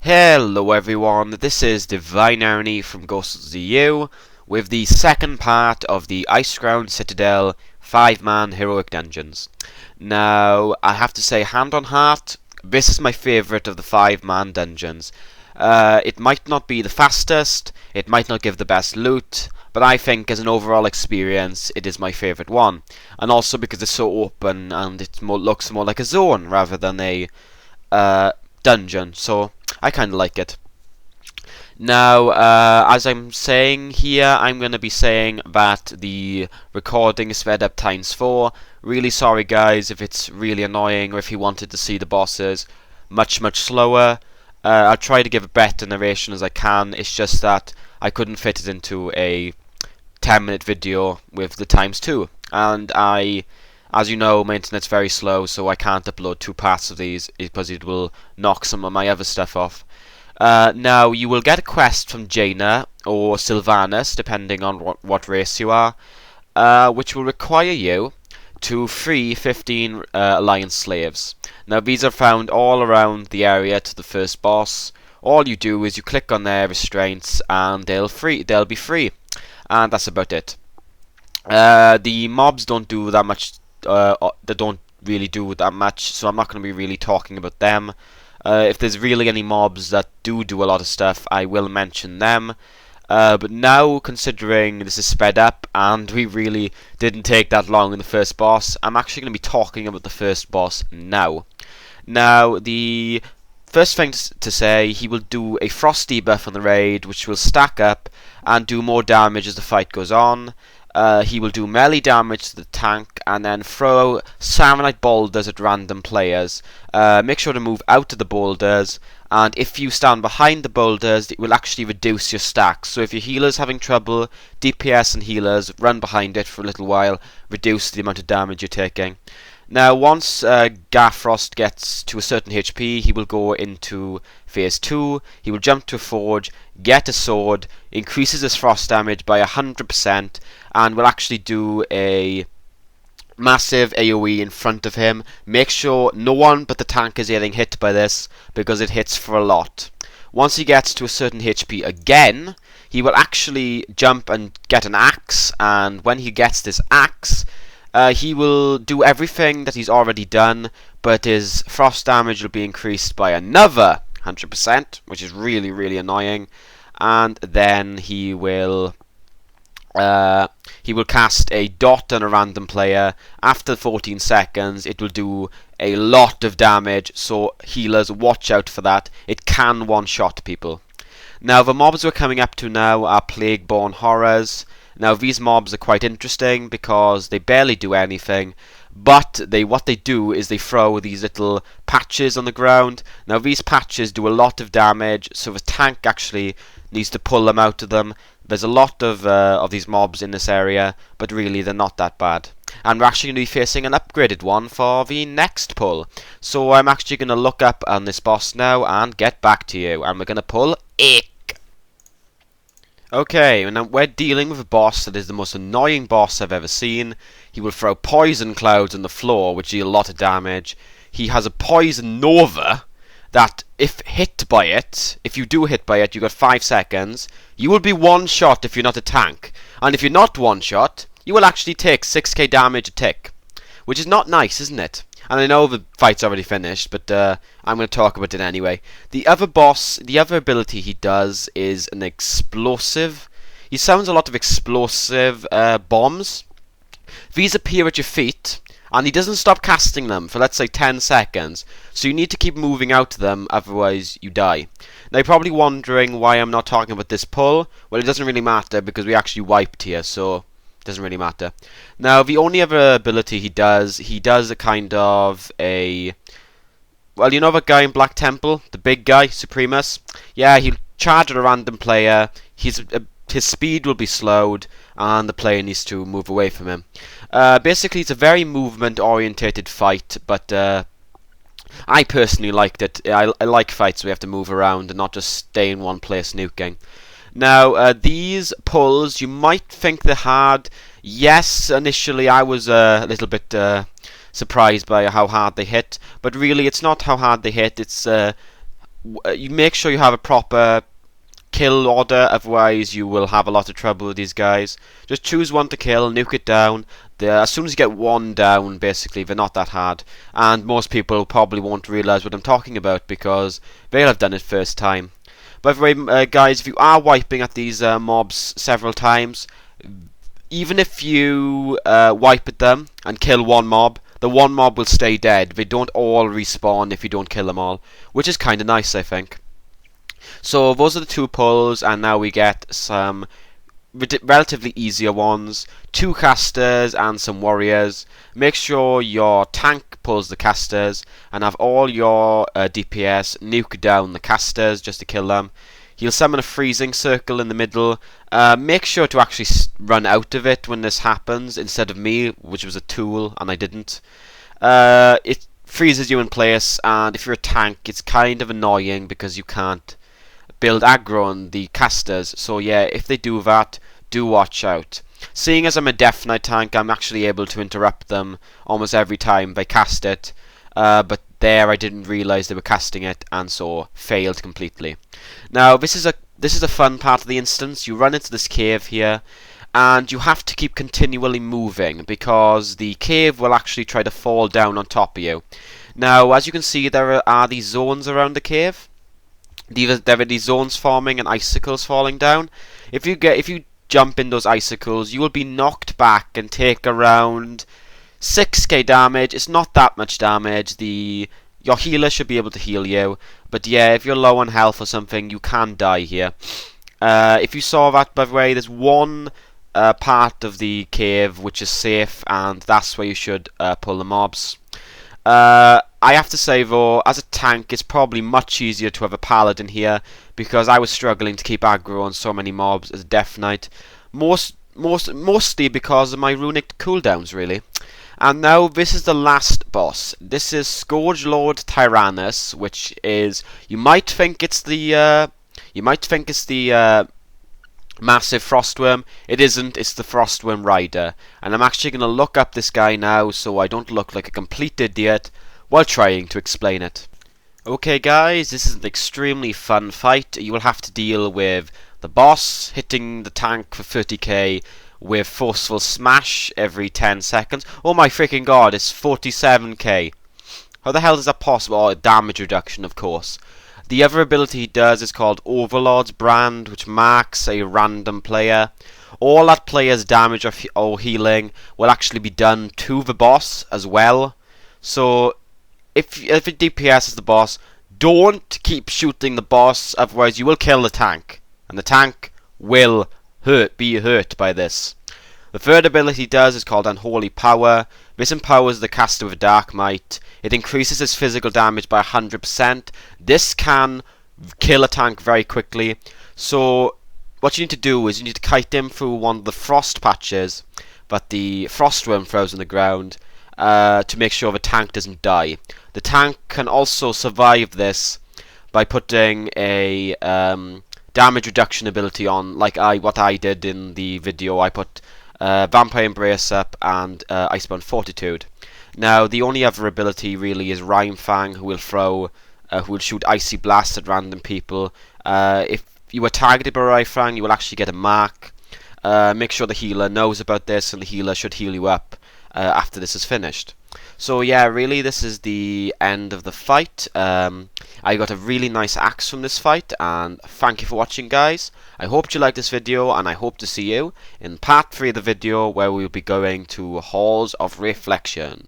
Hello everyone, this is Divine Irony from GhostZU with the second part of the Icecrown Citadel 5-man heroic dungeons. Now, I have to say, hand on heart, this is my favourite of the 5-man dungeons. It might not be the fastest, it might not give the best loot, but I think as an overall experience it is my favourite one. And also because it's so open and it looks more like a zone rather than a dungeon, so I kind of like it. Now, as I'm saying here, I'm going to be saying that the recording is sped up ×4. Really sorry guys if it's really annoying or if you wanted to see the bosses much slower. I'll try to give a better narration as I can. It's just that I couldn't fit it into a 10-minute video with the ×2. And as you know, my internet's very slow, so I can't upload 2 parts of these because it will knock some of my other stuff off. Now, you will get a quest from Jaina or Sylvanus, depending on what race you are, which will require you to free 15 Alliance slaves. Now, these are found all around the area to the first boss. All you do is you click on their restraints and they'll be free. And that's about it. The mobs don't do that much. They don't really do that much, so I'm not going to be really talking about them. If there's really any mobs that do a lot of stuff, I will mention them. But now, considering this is sped up and we really didn't take that long in the first boss, I'm actually going to be talking about the first boss now. Now, the first thing to say, he will do a frost debuff on the raid, which will stack up and do more damage as the fight goes on. He will do melee damage to the tank and then throw Saronite boulders at random players. Make sure to move out of the boulders, and if you stand behind the boulders, it will actually reduce your stacks. So if your healer's having trouble, DPS and healers run behind it for a little while, reduce the amount of damage you're taking. Now, once Garfrost gets to a certain HP, he will go into phase 2. He will jump to a forge, get a sword, increases his frost damage by 100%, and will actually do a massive AoE in front of him. Make sure no one but the tank is getting hit by this, because it hits for a lot. Once he gets to a certain HP again, he will actually jump and get an axe, and when he gets this axe, he will do everything that he's already done, but his frost damage will be increased by another 100%, which is really annoying. And then he will cast a dot on a random player. After 14 seconds, it will do a lot of damage, so healers, watch out for that. It can one-shot people. Now, the mobs we're coming up to now are Plague-born Horrors. Now, these mobs are quite interesting because they barely do anything, but what they do is they throw these little patches on the ground. Now, these patches do a lot of damage, so the tank actually needs to pull them out of them. There's a lot of these mobs in this area, but really they're not that bad. And we're actually going to be facing an upgraded one for the next pull. So I'm actually going to look up on this boss now and get back to you. And we're going to pull Ick. Okay, and now we're dealing with a boss that is the most annoying boss I've ever seen. He will throw poison clouds on the floor, which deal a lot of damage. He has a poison nova that, if hit by it, if you do hit by it, you got 5 seconds. You will be one-shot if you're not a tank. And if you're not one-shot, you will actually take 6k damage a tick. Which is not nice, isn't it? And I know the fight's already finished, but I'm going to talk about it anyway. The other ability he does is an explosive. He sounds a lot of explosive bombs. These appear at your feet, and he doesn't stop casting them for, let's say, 10 seconds. So you need to keep moving out to them, otherwise you die. Now, you're probably wondering why I'm not talking about this pull. Well, it doesn't really matter, because we actually wiped here, so doesn't really matter. Now, the only other ability he does a kind of a... Well, you know that guy in Black Temple? The big guy, Supremus? Yeah, he'll charge at a random player. His speed will be slowed, and the player needs to move away from him. Basically, it's a very movement-orientated fight, but I personally liked it. I like fights where we have to move around and not just stay in one place nuking. Now, these pulls, you might think they're hard. Yes, initially I was a little bit surprised by how hard they hit, but really it's not how hard they hit, it's you make sure you have a proper kill order, otherwise you will have a lot of trouble with these guys. Just choose one to kill, nuke it down. As soon as you get one down, basically, they're not that hard. And most people probably won't realise what I'm talking about because they'll have done it first time. By the way, guys, if you are wiping at these mobs several times, even if you wipe at them and kill one mob, the one mob will stay dead. They don't all respawn if you don't kill them all, which is kind of nice, I think. So those are the two pulls, and now we get some relatively easier ones. 2 casters and some warriors. Make sure your tank pulls the casters, and have all your DPS nuke down the casters just to kill them. He'll summon a freezing circle in the middle. Make sure to actually run out of it when this happens, instead of me, which was a tool, and I didn't. It freezes you in place, and if you're a tank, it's kind of annoying because you can't build aggro on the casters. So yeah, if they do that, do watch out. Seeing as I'm a Death Knight tank, I'm actually able to interrupt them almost every time they cast it. But there I didn't realise they were casting it, and so failed completely. Now this is a fun part of the instance. You run into this cave here, and you have to keep continually moving because the cave will actually try to fall down on top of you. Now, as you can see, there are these zones around the cave. There are these zones forming and icicles falling down. If you jump in those icicles, you will be knocked back and take around 6k damage. It's not that much damage. Your healer should be able to heal you, but yeah, if you're low on health or something, you can die here. If you saw that, by the way, there's one part of the cave which is safe, and that's where you should pull the mobs. I have to say though, as a tank, it's probably much easier to have a paladin here, because I was struggling to keep aggro on so many mobs as a Death Knight, mostly because of my runic cooldowns, really. And now this is the last boss. This is Scourge Lord Tyrannus, which is, you might think it's the massive frostworm. It isn't. It's the frostworm rider, and I'm actually going to look up this guy now so I don't look like a complete idiot while trying to explain it. Okay guys, this is an extremely fun fight. You will have to deal with the boss hitting the tank for 30k with forceful smash every 10 seconds. Oh my freaking god, it's 47k. How the hell is that possible? Oh, damage reduction, of course. The other ability he does is called Overlord's Brand, which marks a random player. All that player's damage or healing will actually be done to the boss as well. So if it DPS is the boss, don't keep shooting the boss, otherwise you will kill the tank, and the tank will be hurt by this. The third ability he does is called Unholy Power. This empowers the caster with a Dark Might. It increases his physical damage by 100%. This can kill a tank very quickly. So what you need to do is you need to kite him through one of the frost patches that the frostworm throws on the ground to make sure the tank doesn't die. The tank can also survive this by putting a damage reduction ability on, like what I did in the video. I put Vampire Embrace up and Icebound Fortitude. Now the only other ability really is Rhymefang, who will shoot Icy Blast at random people. If you are targeted by Rhymefang, you will actually get a mark. Make sure the healer knows about this, and the healer should heal you up after this is finished. So yeah, really this is the end of the fight. I got a really nice axe from this fight, and thank you for watching guys. I hope you liked this video, and I hope to see you in part 3 of the video where we'll be going to Halls of Reflection.